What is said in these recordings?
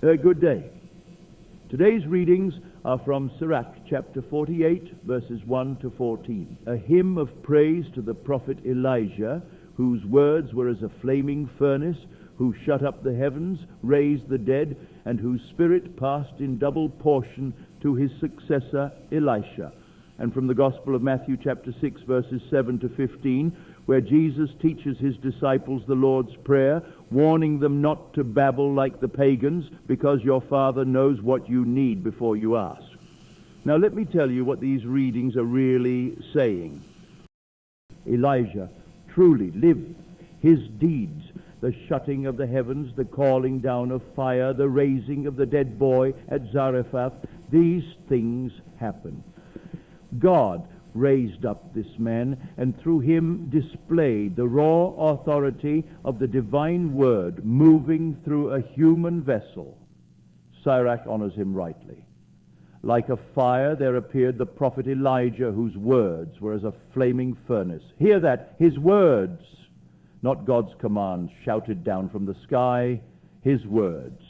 Good day. Today's readings are from Sirach chapter 48, verses 1 to 14. A hymn of praise to the prophet Elijah, whose words were as a flaming furnace, who shut up the heavens, raised the dead, and whose spirit passed in double portion to his successor Elisha. And from the Gospel of Matthew chapter 6, verses 7 to 15, where Jesus teaches his disciples the Lord's Prayer, warning them not to babble like the pagans, because your Father knows what you need before you ask. Now let me tell you what these readings are really saying. Elijah truly lived. His deeds, the shutting of the heavens, the calling down of fire, the raising of the dead boy at Zarephath, these things happened. God raised up this man, and through him displayed the raw authority of the divine word moving through a human vessel. Sirach honors him rightly. Like a fire there appeared the prophet Elijah, whose words were as a flaming furnace. Hear that, his words, not God's commands shouted down from the sky, his words.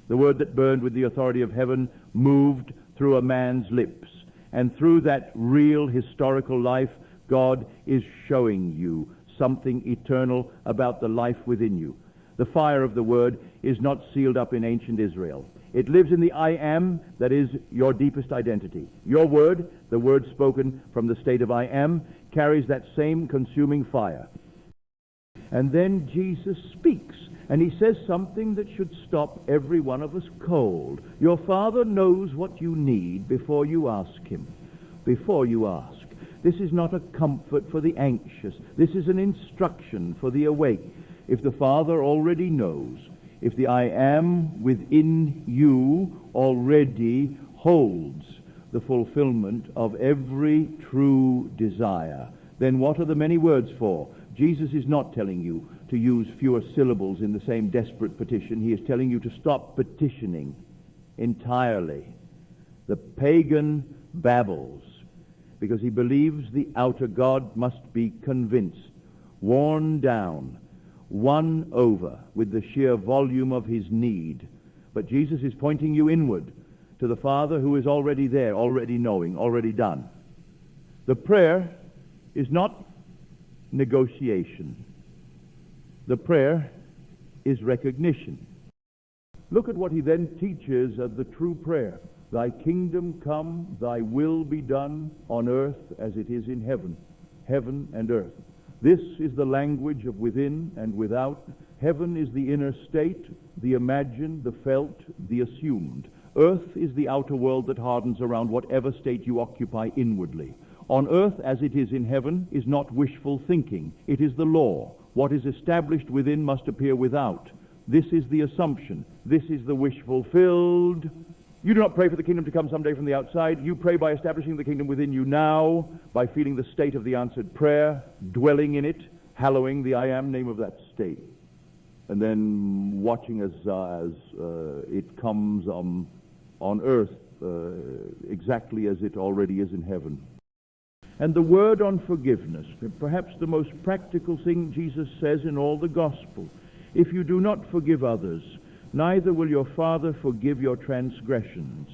The word that burned with the authority of heaven moved through a man's lips. And through that real historical life, God is showing you something eternal about the life within you. The fire of the Word is not sealed up in ancient Israel. It lives in the I am, that is your deepest identity. Your word, the word spoken from the state of I am, carries that same consuming fire. And then Jesus speaks, and he says something that should stop every one of us cold. Your Father knows what you need before you ask him. Before you ask. This is not a comfort for the anxious. This is an instruction for the awake. If the Father already knows, if the I am within you already holds the fulfillment of every true desire, then what are the many words for? Jesus is not telling you to use fewer syllables in the same desperate petition. He is telling you to stop petitioning entirely. The pagan babbles because he believes the outer God must be convinced, worn down, won over with the sheer volume of his need. But Jesus is pointing you inward to the Father who is already there, already knowing, already done. The prayer is not negotiation. The prayer is recognition. Look at what he then teaches of the true prayer. Thy kingdom come, thy will be done on earth as it is in heaven. Heaven and earth. This is the language of within and without. Heaven is the inner state, the imagined, the felt, the assumed. Earth is the outer world that hardens around whatever state you occupy inwardly. On earth as it is in heaven is not wishful thinking. It is the law. What is established within must appear without. This is the assumption. This is the wish fulfilled. You do not pray for the kingdom to come someday from the outside. You pray by establishing the kingdom within you now, by feeling the state of the answered prayer, dwelling in it, hallowing the I am name of that state, and then watching as it comes on earth exactly as it already is in heaven. And the word on forgiveness, perhaps the most practical thing Jesus says in all the gospel. If you do not forgive others, neither will your Father forgive your transgressions.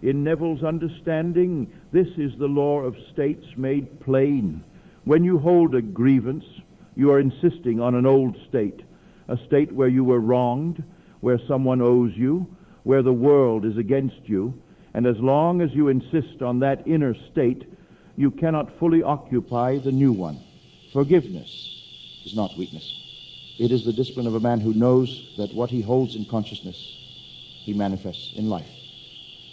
In Neville's understanding, this is the law of states made plain. When you hold a grievance, you are insisting on an old state, a state where you were wronged, where someone owes you, where the world is against you, and as long as you insist on that inner state, you cannot fully occupy the new one. Forgiveness is not weakness. It is the discipline of a man who knows that what he holds in consciousness, he manifests in life.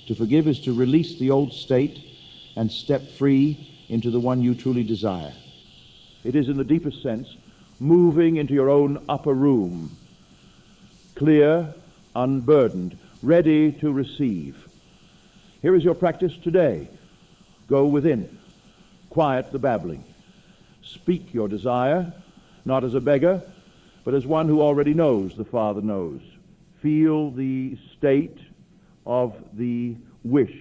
To forgive is to release the old state and step free into the one you truly desire. It is, in the deepest sense, moving into your own upper room, clear, unburdened, ready to receive. Here is your practice today. Go within. Quiet the babbling. Speak your desire, not as a beggar, but as one who already knows the Father knows. Feel the state of the wish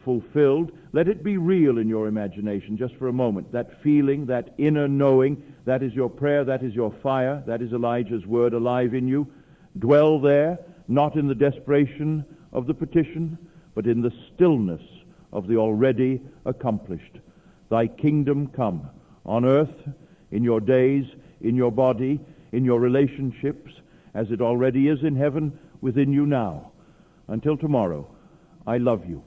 fulfilled. Let it be real in your imagination just for a moment. That feeling, that inner knowing, that is your prayer, that is your fire, that is Elijah's word alive in you. Dwell there. not in the desperation of the petition, but in the stillness of the already accomplished. Thy kingdom come on earth, in your days, in your body, in your relationships, as it already is in heaven within you now. Until tomorrow, I love you.